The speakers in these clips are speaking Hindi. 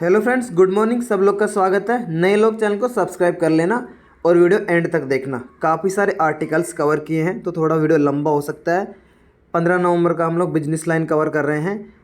Hello friends, good morning. सब लोग का स्वागत है। नए लोग चैनल को सब्सक्राइब कर लेना और वीडियो एंड तक देखना। काफ़ी सारे आर्टिकल्स कवर किए हैं तो थोड़ा वीडियो लंबा हो सकता है। 15 नवंबर का हम लोग बिजनेस लाइन कवर कर रहे हैं,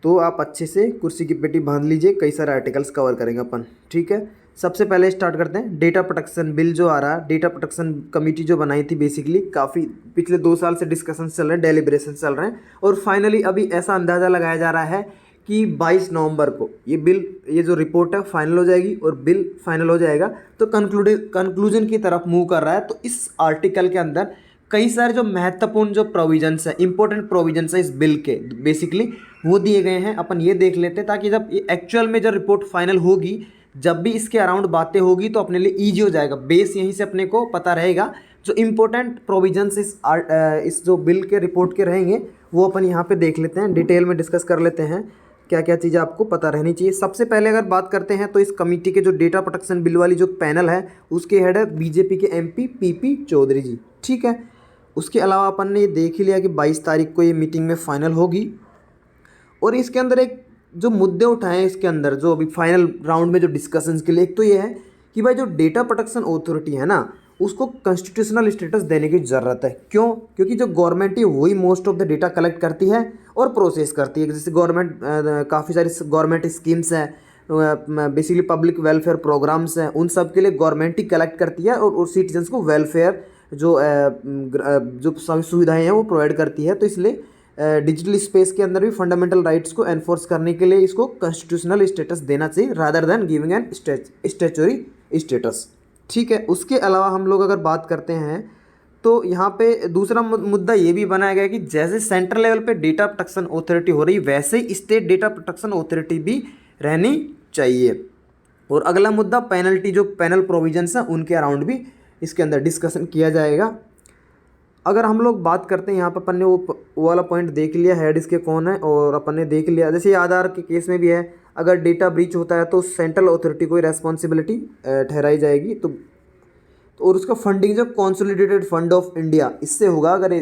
तो आप अच्छे से कुर्सी की पेटी बांध लीजिए। कई सारे आर्टिकल्स कवर करेंगे अपन, ठीक है। सबसे पहले स्टार्ट करते हैं। डेटा प्रोटेक्शन बिल जो आ रहा है, डेटा प्रोटेक्शन कमेटी जो बनाई थी, बेसिकली काफ़ी पिछले 2 साल से डिस्कशन चल रहे हैं, डेलिब्रेशन चल रहे हैं और फाइनली अभी ऐसा अंदाज़ा लगाया जा रहा है कि 22 नवंबर को ये जो रिपोर्ट है फाइनल हो जाएगी और बिल फाइनल हो जाएगा, तो कंक्लूजन की तरफ मूव कर रहा है। तो इस आर्टिकल के अंदर कई सारे जो महत्वपूर्ण जो प्रोविजंस है, इंपॉर्टेंट प्रोविजंस है इस बिल के, बेसिकली वो दिए गए हैं। अपन ये देख लेते हैं ताकि जब एक्चुअल में जब रिपोर्ट फाइनल होगी, जब भी इसके अराउंड बातें होगी तो अपने लिए ईजी हो जाएगा। बेस यहीं से अपने को पता रहेगा। जो इम्पोर्टेंट प्रोविजंस इस जो बिल के रिपोर्ट के रहेंगे वो अपन यहाँ पे देख लेते हैं, डिटेल में डिस्कस कर लेते हैं क्या क्या चीज़ें आपको पता रहनी चाहिए। सबसे पहले अगर बात करते हैं तो इस कमेटी के जो डेटा प्रोटेक्शन बिल वाली जो पैनल है उसके हेड है बीजेपी के एमपी पीपी चौधरी जी, ठीक है। उसके अलावा अपन ने ये देख ही लिया कि 22 तारीख को ये मीटिंग में फाइनल होगी और इसके अंदर एक जो मुद्दे उठाए हैं इसके अंदर जो अभी फाइनल राउंड में जो डिस्कशंस के लिए, एक तो ये है कि भाई जो डेटा प्रोटेक्शन अथॉरिटी है ना, उसको कॉन्स्टिट्यूशनल स्टेटस देने की ज़रूरत है। क्यों? क्योंकि जो गवर्नमेंट है वही most of the data collect करती है और प्रोसेस करती है। जैसे गवर्नमेंट काफ़ी सारी गवर्नमेंट स्कीम्स हैं, बेसिकली पब्लिक वेलफेयर प्रोग्राम्स हैं, उन सब के लिए गवर्नमेंट ही कलेक्ट करती है और सिटीजन्स को वेलफेयर जो सभी सुविधाएँ हैं वो प्रोवाइड करती है। तो इसलिए डिजिटल स्पेस के अंदर भी फंडामेंटल राइट्स को एनफोर्स करने के लिए इसको कॉन्स्टिट्यूशनल स्टेटस देना चाहिए rather than giving an statutory status, ठीक है। उसके अलावा हम लोग अगर बात करते हैं तो यहाँ पे दूसरा मुद्दा ये भी बनाया गया कि जैसे सेंट्रल लेवल पे डेटा प्रोटेक्शन अथॉरिटी हो रही, वैसे ही स्टेट डेटा प्रोटेक्शन अथॉरिटी भी रहनी चाहिए। और अगला मुद्दा पेनल्टी, जो पैनल प्रोविजंस हैं उनके अराउंड भी इसके अंदर डिस्कशन किया जाएगा। अगर हम लोग बात करते हैं यहाँ पर, अपन ने वो वाला पॉइंट देख लिया, हेड इसके कौन है, और अपन ने देख लिया जैसे आधार के केस में भी है, अगर डेटा ब्रीच होता है तो सेंट्रल अथॉरिटी को रेस्पॉन्सिबिलिटी ठहराई जाएगी। तो और उसका फंडिंग जो कंसोलिडेटेड फंड ऑफ इंडिया इससे होगा अगर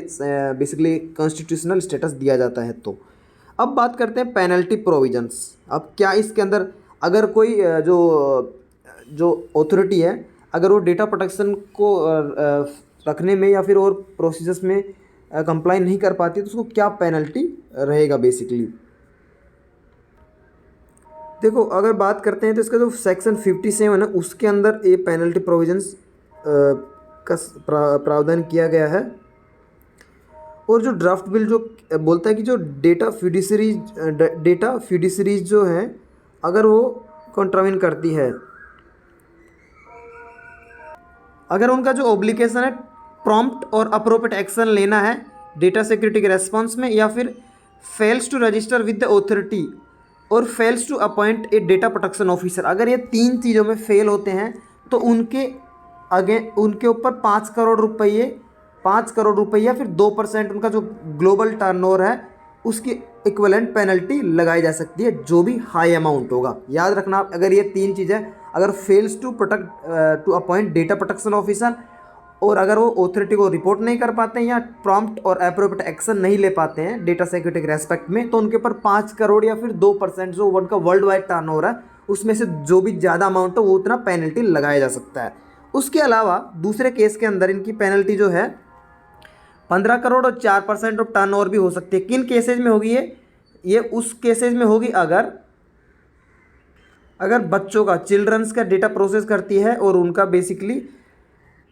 बेसिकली कॉन्स्टिट्यूशनल स्टेटस दिया जाता है तो। अब बात करते हैं पेनल्टी प्रोविजंस। अब क्या इसके अंदर अगर कोई जो अथॉरिटी है अगर वो डेटा प्रोटेक्शन को रखने में या फिर और प्रोसीजर्स में कंप्लाई नहीं कर पाती तो उसको क्या पेनल्टी रहेगा बेसिकली। देखो, अगर बात करते हैं तो इसका जो सेक्शन 57 है उसके अंदर ये पेनल्टी प्रोविजंस का प्रावधान किया गया है। और जो ड्राफ्ट बिल जो बोलता है कि जो डेटा फिड्यूसरीज जो है अगर वो कॉन्ट्रावेन करती है, अगर उनका जो ऑब्लिगेशन है प्रॉम्प्ट और अप्रोप्रिएट एक्शन लेना है डेटा सिक्योरिटी के रेस्पॉन्स में, या फिर fails to register with the authority और fails to appoint a data protection officer, अगर ये 3 चीज़ों में फेल होते हैं तो उनके ऊपर 5 करोड़ रुपये या फिर 2% उनका जो ग्लोबल टर्नओवर है उसकी इक्विवेलेंट पेनल्टी लगाई जा सकती है, जो भी हाई अमाउंट होगा। याद रखना, अगर ये 3 चीज़ें, अगर fails to appoint data protection officer, और अगर वो अथॉरिटी को रिपोर्ट नहीं कर पाते हैं या प्रॉम्प्ट और एप्रोप्रिएट एक्शन नहीं ले पाते हैं डेटा सिक्योरिटी के रेस्पेक्ट में, तो उनके ऊपर 5 करोड़ या फिर 2% जो उनका वर्ल्ड वाइड टर्नओवर है उसमें से जो भी ज़्यादा अमाउंट है वो उतना पेनल्टी लगाया जा सकता है। उसके अलावा दूसरे केस के अंदर इनकी पेनल्टी जो है 15 करोड़ और 4% ऑफ टर्नओवर भी हो सकती है। किन केसेज में होगी ये उस केसेज में होगी अगर बच्चों का, चिल्ड्रंस का डेटा प्रोसेस करती है और उनका बेसिकली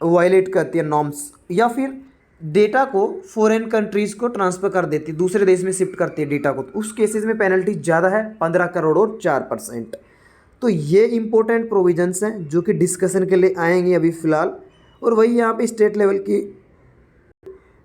वायलेट करती है नॉर्म्स, या फिर डेटा को फॉरेन कंट्रीज़ को ट्रांसफ़र कर देती है, दूसरे देश में शिफ्ट करती है डेटा को, तो उस केसेस में पेनल्टी ज़्यादा है, 15 करोड़ और 4%। तो ये इंपॉर्टेंट प्रोविजंस हैं जो कि डिस्कशन के लिए आएंगे अभी फ़िलहाल। और वही यहाँ पे स्टेट लेवल की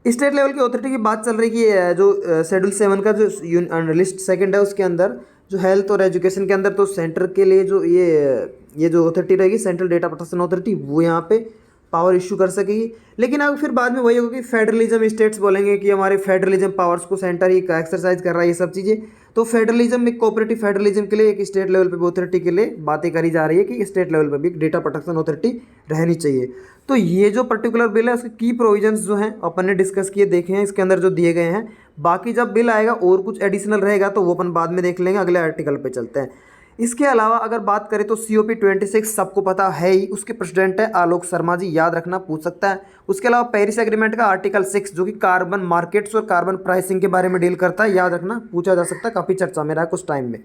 अथॉरिटी की बात चल रही कि जो शेड्यूल 7 का जो लिस्ट सेकंड है उसके अंदर जो हेल्थ और एजुकेशन के अंदर, तो सेंटर के लिए जो ये जो अथॉरिटी रहेगी, सेंट्रल डेटा प्रोटेक्शन अथॉरिटी, वो यहाँ पे पावर इशू कर सकेगी। लेकिन अब फिर बाद में वही होगा कि फेडरलिज्म, स्टेट्स बोलेंगे कि हमारे फेडरलिज्म पावर्स को सेंटर ही एक्सरसाइज कर रहा है, ये सब चीज़ें। तो फेडरलिज्म में, कोऑपरेटिव फेडरलिज्म के लिए एक स्टेट लेवल पे भी अथॉरिटी के लिए बातें करी जा रही है कि स्टेट लेवल पे भी डेटा प्रोटेक्शन अथॉरिटी रहनी चाहिए। तो ये जो पर्टिकुलर बिल है उसके की प्रोविजंस जो हैं अपन ने डिस्कस किए, देखे हैं इसके अंदर जो दिए गए हैं। बाकी जब बिल आएगा और कुछ एडिशनल रहेगा तो वो अपन बाद में देख लेंगे। अगले आर्टिकल पे चलते हैं। इसके अलावा अगर बात करें तो COP26 सबको पता है ही, उसके प्रेसिडेंट है आलोक शर्मा जी, याद रखना, पूछ सकता है। उसके अलावा पेरिस एग्रीमेंट का आर्टिकल 6 जो कि कार्बन मार्केट्स और कार्बन प्राइसिंग के बारे में डील करता है, याद रखना, पूछा जा सकता है, काफ़ी चर्चा में रहा कुछ टाइम में।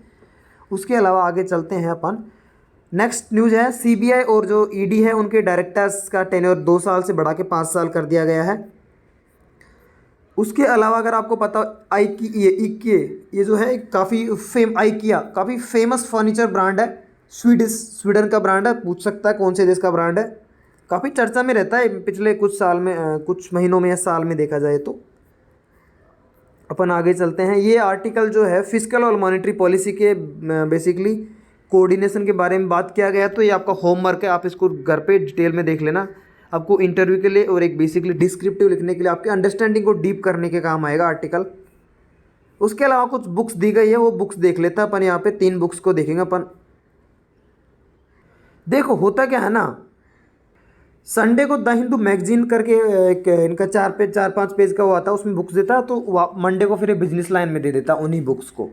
उसके अलावा आगे चलते हैं अपन। नेक्स्ट न्यूज़ है CBI और जो ED है उनके डायरेक्टर्स का टेन्योर 2 साल से बढ़ा के 5 साल कर दिया गया है। उसके अलावा अगर आपको पता IKEA ये जो है काफ़ी IKEA काफ़ी फेमस फर्नीचर ब्रांड है, स्वीडन का ब्रांड है, पूछ सकता है कौन से देश का ब्रांड है, काफ़ी चर्चा में रहता है पिछले कुछ साल में, कुछ महीनों में या साल में देखा जाए तो। अपन आगे चलते हैं। ये आर्टिकल जो है फिजिकल और मॉनेटरी पॉलिसी के बेसिकली कोऑर्डिनेशन के बारे में बात किया गया, तो ये आपका होमवर्क है, आप इसको घर पे डिटेल में देख लेना। आपको इंटरव्यू के लिए और एक बेसिकली डिस्क्रिप्टिव लिखने के लिए आपके अंडरस्टैंडिंग को डीप करने के काम आएगा आर्टिकल। उसके अलावा कुछ बुक्स दी गई है, वो बुक्स देख लेता है अपन। यहाँ पे 3 बुक्स को देखेंगे अपन। देखो होता क्या है ना, संडे को द हिंदू मैगजीन करके एक इनका 4-5 पेज का वो आता है, उसमें बुक्स देता है, तो मंडे को फिर बिजनेस लाइन में दे देता है उन्हीं बुक्स को,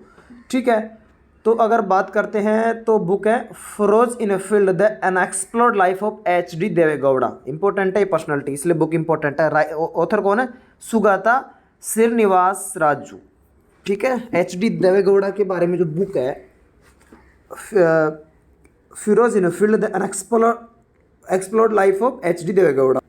ठीक है। तो अगर बात करते हैं तो बुक है furrows in field the unexplored life of HD Deve Gowda. Important है ये पर्सनैलिटी, इसलिए बुक इंपॉर्टेंट है। ऑथर कौन है? सुगाता श्रीनिवास राजू, ठीक है। HD देवेगौड़ा के बारे में जो बुक है furrows in field the unexplored life of HD Deve Gowda,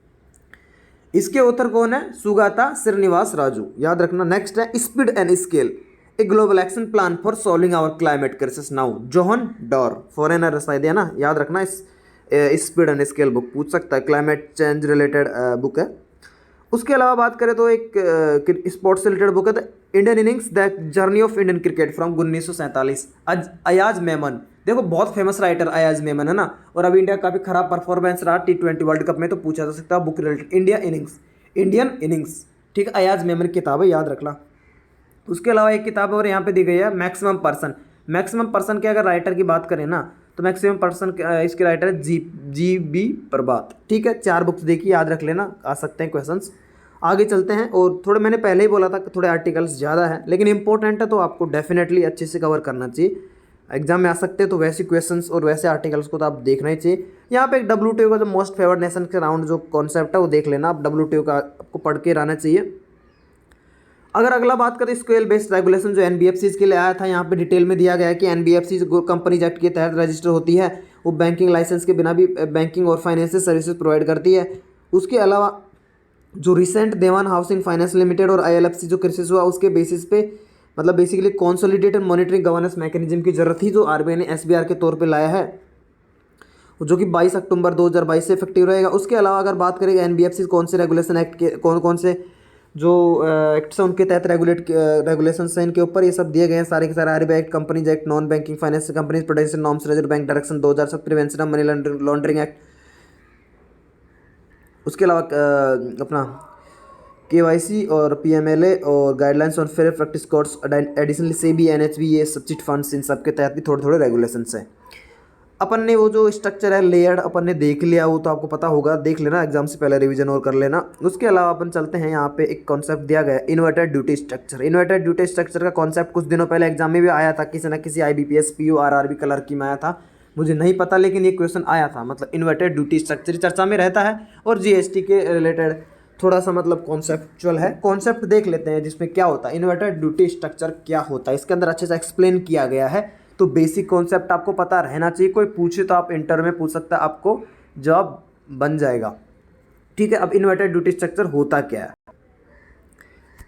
इसके ऑथर कौन है? सुगाता श्रीनिवास राजू, याद रखना। नेक्स्ट है speed and scale a global action plan for solving our climate crisis now, John Doerr, foreigner शायद है ना, याद रखना। इस स्पीड एंड स्केल बुक पूछ सकता है, क्लाइमेट चेंज रिलेटेड बुक है। उसके अलावा बात करें तो एक स्पोर्ट्स से रिलेटेड बुक है Indian innings the journey of Indian cricket from 1947, Ayaz Memon. देखो बहुत फेमस राइटर अयाज मेमन है ना, और अभी इंडिया का काफ़ी खराब परफॉर्मेंस रहा T20 वर्ल्ड कप में, तो पूछा जा सकता है बुक रिलेटेड इंडियन इनिंग्स, ठीक है। अयाज मेमन की किताब है, याद रखना। उसके अलावा एक किताब और यहाँ पे दी गई है मैक्सिमम पर्सन के अगर राइटर की बात करें ना, तो मैक्सिमम पर्सन इसके राइटर है GB प्रभात, ठीक है। 4 बुक्स देखिए, याद रख लेना, आ सकते हैं क्वेश्चंस। आगे चलते हैं। और थोड़े मैंने पहले ही बोला था कि थोड़े आर्टिकल्स ज़्यादा हैं, लेकिन इंपॉर्टेंट है तो आपको डेफिनेटली अच्छे से कवर करना चाहिए, एग्जाम में आ सकते हैं। तो वैसे क्वेश्चंस और वैसे आर्टिकल्स को तो आप देखना ही चाहिए। यहाँ पे एक WTO का जो मोस्ट फेवर्ड नेशन के राउंड जो कॉन्सेप्ट है वो देख लेना आप, WTO का आपको पढ़ के रहना चाहिए। अगर अगला बात करें स्केल बेस्ड रेगुलेशन जो NBFCs के लिए आया था, यहाँ पे डिटेल में दिया गया है कि NBFC जो कंपनीज एक्ट के तहत रजिस्टर होती है, वो बैंकिंग लाइसेंस के बिना भी बैंकिंग और फाइनेंशियल सर्विसेज प्रोवाइड करती है। उसके अलावा जो रिसेंट देवान हाउसिंग फाइनेंस लिमिटेड और ILFC जो क्राइसिस हुआ, उसके बेसिस पे मतलब basically consolidated monitoring governance mechanism की जरूरत थी, जो RBI ने SBR के तौर पर लाया है, जो कि 22 अक्टूबर 2022 से इफेक्टिव रहेगा। उसके अलावा अगर बात करें NBFC कौन से रेगुलेशन एक्ट के कौन से जो एक्ट्स हैं उनके तहत रेगुलेशन है, इनके ऊपर ये सब दिए गए हैं सारे के सारे। RBI act, companies act, non banking finance companies protection norms, reserve bank direction 2007, prevention of money laundering act. उसके अलावा अपना KYC और PMLA और guidelines on fair practice codes, additionally SEBI, NHB, ये सब चिट फंड्स, इन सब के तहत भी थोड़े थोड़े रेगुलेशंस हैं। अपन ने वो जो स्ट्रक्चर है लेयर्ड अपन ने देख लिया, वो तो आपको पता होगा, देख लेना एग्जाम से पहले, रिवीजन और कर लेना। उसके अलावा अपन चलते हैं, यहाँ पे एक कॉन्सेप्ट दिया गया है inverted duty structure. Inverted duty structure का कॉन्सेप्ट कुछ दिनों पहले एग्जाम में भी आया था, किसी न किसी IBPS PO RRB क्लर्क में आया था, मुझे नहीं पता, लेकिन ये क्वेश्चन आया था। मतलब इन्वर्टेड ड्यूटी स्ट्रक्चर चर्चा में रहता है, और GST के रिलेटेड थोड़ा सा मतलब कॉन्सेप्चुअल है। कॉन्सेप्ट देख लेते हैं जिसमें क्या होता है, इन्वर्टेड ड्यूटी स्ट्रक्चर क्या होता है, इसके अंदर अच्छे से एक्सप्लेन किया गया है। तो बेसिक कॉन्सेप्ट आपको पता रहना चाहिए, कोई पूछे तो आप इंटर में पूछ सकता है, आपको जॉब बन जाएगा, ठीक है। अब इन्वर्टेड ड्यूटी स्ट्रक्चर होता क्या है?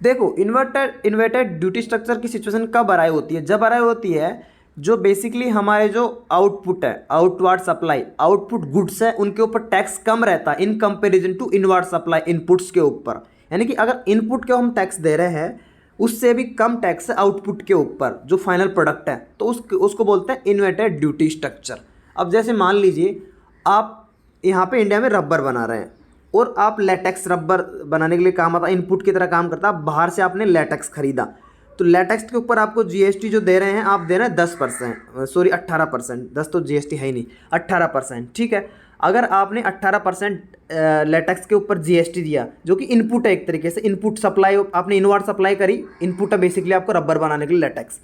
देखो इन्वर्टेड ड्यूटी स्ट्रक्चर की सिचुएशन कब अराइव होती है? जब अराइव होती है जो बेसिकली हमारे जो आउटपुट है, आउटवर्ड सप्लाई, आउटपुट गुड्स है, उनके ऊपर टैक्स कम रहता है in comparison to inward supply inputs के ऊपर। यानी कि अगर इनपुट के हम टैक्स दे रहे हैं, उससे भी कम टैक्स है आउटपुट के ऊपर जो फाइनल प्रोडक्ट है, तो उसको बोलते हैं इन्वर्टेड ड्यूटी स्ट्रक्चर। अब जैसे मान लीजिए आप यहाँ पे इंडिया में रबर बना रहे हैं, और आप लेटेक्स रबर बनाने के लिए काम आता है, इनपुट की तरह काम करता है। बाहर से आपने लेटेक्स खरीदा, तो लेटेक्स के ऊपर आपको GST जो दे रहे हैं, आप दे रहे हैं 10%, सॉरी 18%, 10 तो GST है ही नहीं, 18%, ठीक है। अगर आपने 18% लेटेक्स के ऊपर GST दिया, जो कि इनपुट है एक तरीके से, इनपुट सप्लाई आपने इनवर्ड सप्लाई करी, इनपुट है बेसिकली आपको रबर बनाने के लिए लेटेक्स,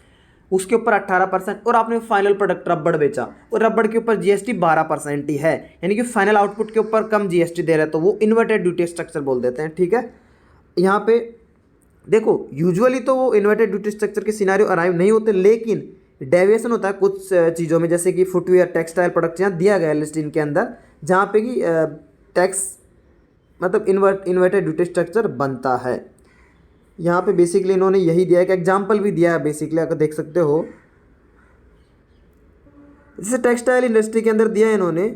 उसके ऊपर 18%, और आपने फाइनल प्रोडक्ट रबड़ बेचा और रबड़ के ऊपर जीएसटी 12% ही है, यानी कि फाइनल आउटपुट के ऊपर कम जीएसटी दे रहे हैं, तो वो इन्वर्टेड ड्यूटी स्ट्रक्चर बोल देते हैं। ठीक है, यहाँ पे देखो यूजुअली तो वो इन्वर्टेड ड्यूटी स्ट्रक्चर के सिनारियो अराइव नहीं होते, लेकिन डेविएशन होता है कुछ चीज़ों में, जैसे कि फुटवेयर टेक्सटाइल प्रोडक्ट यहाँ दिया गया है लिस्ट इनके अंदर, जहाँ पे कि टैक्स मतलब इन्वर्टेड ड्यूटी स्ट्रक्चर बनता है। यहाँ पे बेसिकली इन्होंने यही दिया है, एक एग्जाम्पल भी दिया है बेसिकली, अगर देख सकते हो, जैसे टेक्सटाइल इंडस्ट्री के अंदर दिया है इन्होंने,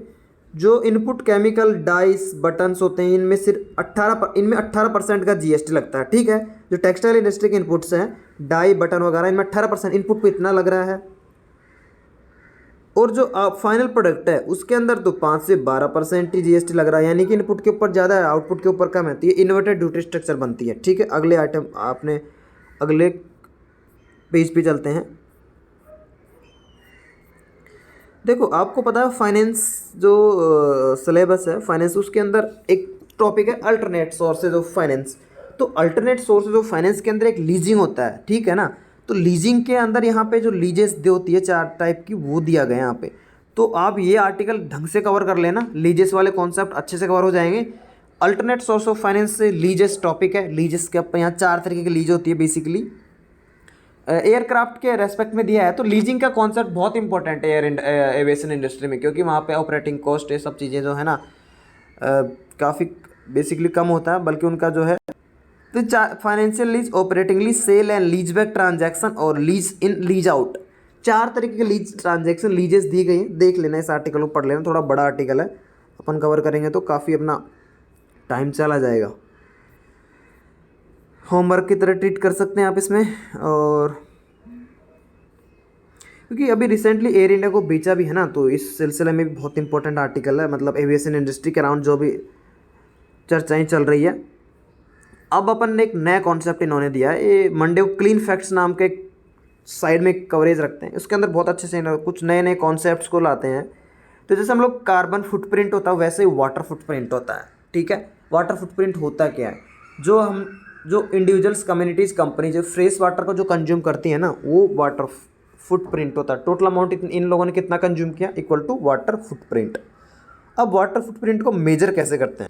जो इनपुट केमिकल डाइस बटन्स होते हैं इनमें सिर्फ 18% का जीएसटी लगता है। ठीक है, जो टेक्सटाइल इंडस्ट्री के इनपुट्स हैं डाई बटन वगैरह, इनमें 18% इनपुट पे इतना लग रहा है, और जो फाइनल प्रोडक्ट है उसके अंदर तो 5 से 12% ही जीएसटी लग रहा है, यानी कि इनपुट के ऊपर ज़्यादा है आउटपुट के ऊपर कम है, तो ये इन्वर्टेड ड्यूटी स्ट्रक्चर बनती है। ठीक है, अगले आइटम आपने अगले पेज पे चलते हैं। देखो आपको पता है फाइनेंस जो सिलेबस है फाइनेंस, उसके अंदर एक टॉपिक है अल्टरनेट सोर्सेज ऑफ फाइनेंस। तो अल्टरनेट सोर्सेज ऑफ फाइनेंस के अंदर एक लीजिंग होता है, ठीक है ना। तो लीजिंग के अंदर यहाँ पे जो लीजेस दे होती है 4 टाइप की, वो दिया गया यहाँ पे। तो आप ये आर्टिकल ढंग से कवर कर लेना, लीजेस वाले कॉन्सेप्ट अच्छे से कवर हो जाएंगे। अल्टरनेट सोर्स ऑफ फाइनेंस से लीजेस टॉपिक है, लीजेस के ऊपर यहाँ 4 तरीके की लीज होती है बेसिकली, एयरक्राफ्ट के रेस्पेक्ट में दिया है। तो लीजिंग का कॉन्सेप्ट बहुत इंपॉर्टेंट है एविएशन इंडस्ट्री में, क्योंकि वहाँ पे ऑपरेटिंग कॉस्ट ये सब चीज़ें जो है ना काफ़ी बेसिकली कम होता है, बल्कि उनका जो है तो financial lease, operating lease, sale and lease back transaction और लीज इन लीज आउट, 4 तरीके के लीज ट्रांजैक्शन लीजेस दी गई हैं। देख लेना इस आर्टिकल को, पढ़ लेना, थोड़ा बड़ा आर्टिकल है, अपन कवर करेंगे तो काफ़ी अपना टाइम चला जाएगा। होमवर्क की तरह ट्रीट कर सकते हैं आप इसमें। और क्योंकि अभी रिसेंटली एयर इंडिया को बेचा भी है ना, तो इस सिलसिले में भी बहुत इंपॉर्टेंट आर्टिकल है, मतलब एविएशन इंडस्ट्री के अराउंड जो भी चर्चाएं चल रही है। अब अपन ने एक नया कॉन्सेप्ट इन्होंने दिया है, ये मंडे को क्लीन फैक्ट्स नाम के एक साइड में कवरेज रखते हैं, उसके अंदर बहुत अच्छे से कुछ नए नए कॉन्सेप्ट्स को लाते हैं। तो जैसे हम लोग कार्बन फुटप्रिंट होता है, वैसे ही वाटर फुटप्रिंट होता है। ठीक है, वाटर फुटप्रिंट होता क्या है, जो इंडिविजुअल्स कम्युनिटीज़ कंपनी जो फ्रेश वाटर को जो कंज्यूम करती है ना, वो वाटर फुटप्रिंट होता है। टोटल अमाउंट इन लोगों ने कितना कंज्यूम किया इक्वल टू वाटर फुटप्रिंट। अब वाटर फुटप्रिंट को मेजर कैसे करते हैं,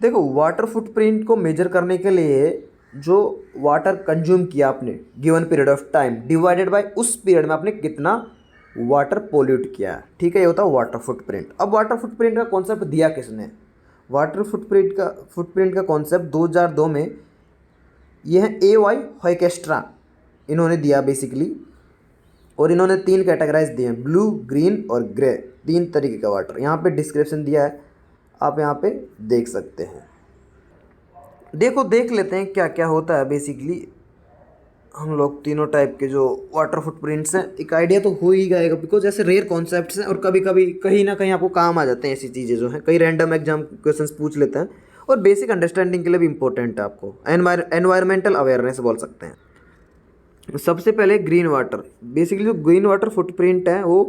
देखो वाटर फुटप्रिंट को मेजर करने के लिए जो वाटर कंज्यूम किया आपने given period of time divided by उस पीरियड में आपने कितना वाटर पोल्यूट किया है। ठीक है, ये होता है वाटर फुटप्रिंट। अब वाटर फुटप्रिंट का कॉन्सेप्ट दिया किसने, वाटर फुटप्रिंट का कॉन्सेप्ट 2002 में यह है AY होयकेस्ट्रा इन्होंने दिया बेसिकली, और इन्होंने 3 कैटेगराइज दिए हैं, ब्लू, ग्रीन और ग्रे, 3 तरीके का वाटर। यहाँ पे डिस्क्रिप्शन दिया है, आप यहाँ पे देख सकते हैं। देख लेते हैं क्या क्या होता है बेसिकली। हम लोग तीनों टाइप के जो वाटर फुटप्रिंट्स हैं, एक आइडिया तो हो ही जाएगा, बिकॉज ऐसे रेयर कॉन्सेप्ट्स हैं और कभी कभी कहीं ना कहीं आपको काम आ जाते हैं ऐसी चीज़ें जो हैं, कई रैंडम एग्जाम क्वेश्चंस पूछ लेते हैं, और बेसिक अंडरस्टैंडिंग के लिए भी इंपॉर्टेंट है आपको, एनवायरमेंटल अवेयरनेस बोल सकते हैं। सबसे पहले ग्रीन वाटर, बेसिकली जो ग्रीन वाटर फुटप्रिंट है वो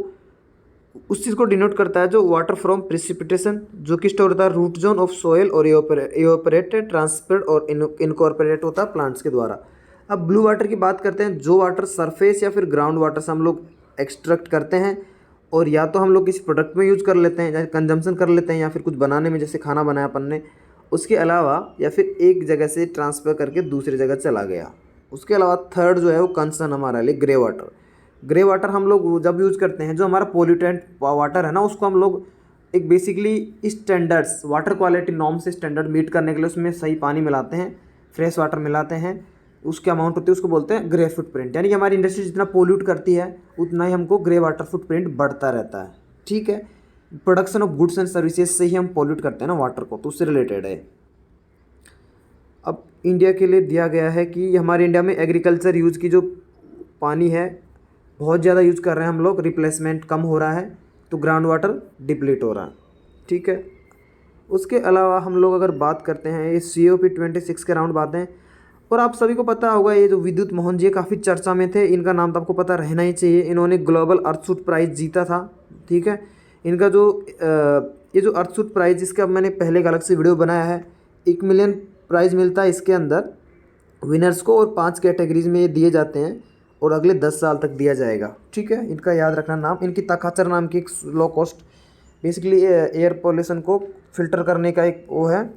उस चीज़ को डिनोट करता है जो वाटर फ्रॉम प्रिसिपिटेशन, जो कि स्टोर होता है रूट जोन ऑफ सोयल और एवापोरेटेड, ट्रांसफर्ड और इनकॉर्पोरेट होता है प्लांट्स के द्वारा। अब ब्लू वाटर की बात करते हैं, जो वाटर सरफेस या फिर ग्राउंड वाटर से हम लोग एक्सट्रैक्ट करते हैं, और या तो हम लोग किसी प्रोडक्ट में यूज़ कर लेते हैं, या कंजम्पशन कर लेते हैं, या फिर कुछ बनाने में, जैसे खाना बनाया अपन ने, उसके अलावा या फिर एक जगह से ट्रांसफ़र करके दूसरी जगह चला गया। उसके अलावा थर्ड जो है वो कंसर्न हमारे लिए ग्रे वाटर। ग्रे वाटर हम लोग जब यूज़ करते हैं, जो हमारा पोल्यूटेंट वाटर है ना, उसको हम लोग एक basically standards water quality norm से स्टैंडर्ड मीट करने के लिए उसमें सही पानी मिलाते हैं, फ्रेश वाटर मिलाते हैं, उसके अमाउंट होती है, उसको बोलते हैं ग्रे फुटप्रिंट। यानी कि हमारी इंडस्ट्री जितना पोल्यूट करती है उतना ही हमको ग्रे वाटर फुटप्रिंट बढ़ता रहता है। ठीक है, production of goods and services से ही हम पोल्यूट करते हैं ना वाटर को, तो उससे रिलेटेड है। अब इंडिया के लिए दिया गया है कि हमारे इंडिया में एग्रीकल्चर यूज़ की जो पानी है बहुत ज़्यादा यूज़ कर रहे हैं हम लोग, रिप्लेसमेंट कम हो रहा है, तो ग्राउंड वाटर डिप्लीट हो रहा है। ठीक है, उसके अलावा हम लोग अगर बात करते हैं, ये COP26 के अराउंड बातें, और आप सभी को पता होगा ये जो विद्युत मोहन जी काफ़ी चर्चा में थे, इनका नाम तो आपको पता रहना ही चाहिए। इन्होंने ग्लोबल अर्थसूट प्राइज़ जीता था। ठीक है, इनका जो ये जो अर्थसूट प्राइज़, इसका मैंने पहले एक अलग से वीडियो बनाया है, 1 मिलियन प्राइज़ मिलता है इसके अंदर विनर्स को, और 5 कैटेगरीज में ये दिए जाते हैं। और अगले 10 साल तक दिया जाएगा। ठीक है, इनका याद रखना नाम। इनकी तकाचर नाम की एक low cost basically air pollution को फिल्टर करने का एक वो है,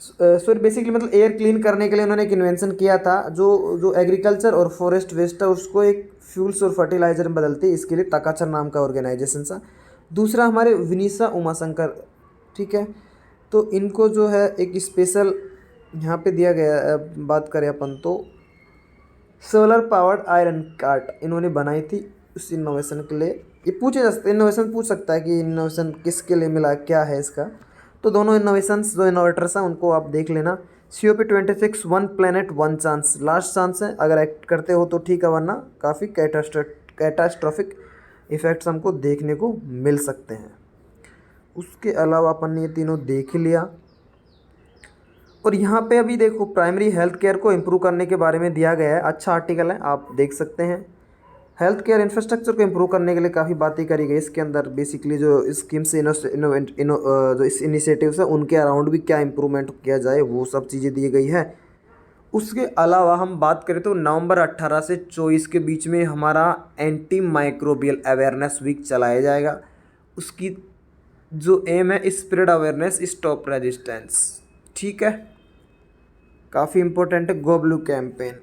सॉरी बेसिकली मतलब एयर क्लीन करने के लिए उन्होंने एक इन्वेंशन किया था जो जो एग्रीकल्चर और फॉरेस्ट वेस्ट है उसको एक फ्यूल्स और फर्टिलाइजर में बदलती है। इसके लिए तकाचर नाम का ऑर्गेनाइजेशन सा। दूसरा हमारे विनीसा उमाशंकर, ठीक है, तो इनको जो है एक स्पेशल यहाँ पे दिया गया बात करें अपन तो सोलर पावर्ड आयरन कार्ट इन्होंने बनाई थी उस इनोवेशन के लिए। ये पूछे जा सकते, इनोवेशन पूछ सकता है कि इनोवेशन किसके लिए मिला, क्या है इसका। तो दोनों इनोवेशंस जो इनोवेटर्स हैं उनको आप देख लेना। COP26 one planet one chance, last chance है, अगर एक्ट करते हो तो ठीक है, वरना काफ़ी कैटास्ट्रॉफिक इफ़ेक्ट्स हमको देखने को मिल सकते हैं। उसके अलावा अपन ने ये तीनों देख ही लिया। और यहाँ पे अभी देखो प्राइमरी हेल्थ केयर को इम्प्रूव करने के बारे में दिया गया है, अच्छा आर्टिकल है, आप देख सकते हैं। हेल्थ केयर इंफ्रास्ट्रक्चर को इम्प्रूव करने के लिए काफ़ी बातें करी गई इसके अंदर। बेसिकली जो स्कीम्स जो इस इनिशिएटिव्स है उनके अराउंड भी क्या इम्प्रूवमेंट किया जाए वो सब चीज़ें दी गई है। उसके अलावा हम बात करें तो नवंबर 18 से 24 के बीच में हमारा एंटी माइक्रोबियल अवेयरनेस वीक चलाया जाएगा। उसकी जो एम है स्प्रेड अवेयरनेस स्टॉप रेजिस्टेंस, ठीक है, काफ़ी इम्पोर्टेंट है। गो ब्लू कैंपेन।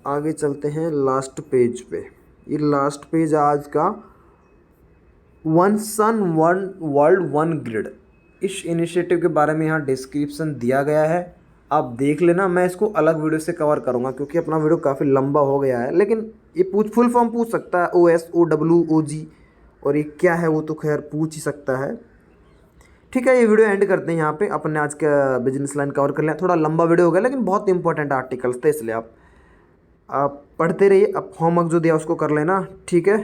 आगे चलते हैं लास्ट पेज पे। ये लास्ट पेज आज का one sun one world one grid, इस इनिशिएटिव के बारे में यहाँ डिस्क्रिप्शन दिया गया है, आप देख लेना। मैं इसको अलग वीडियो से कवर करूँगा क्योंकि अपना वीडियो काफ़ी लंबा हो गया है, लेकिन ये फुल फॉर्म पूछ सकता है, OSOWOG, और ये क्या है वो तो खैर पूछ ही सकता है। ठीक है, ये वीडियो एंड करते हैं यहाँ पे। अपन ने आज का बिजनेस लाइन कवर कर लिया, थोड़ा लंबा वीडियो हो गया लेकिन बहुत इंपॉर्टेंट आर्टिकल्स थे, इसलिए आप पढ़ते रहिए। अब होमवर्क जो दिया उसको कर लेना, ठीक है।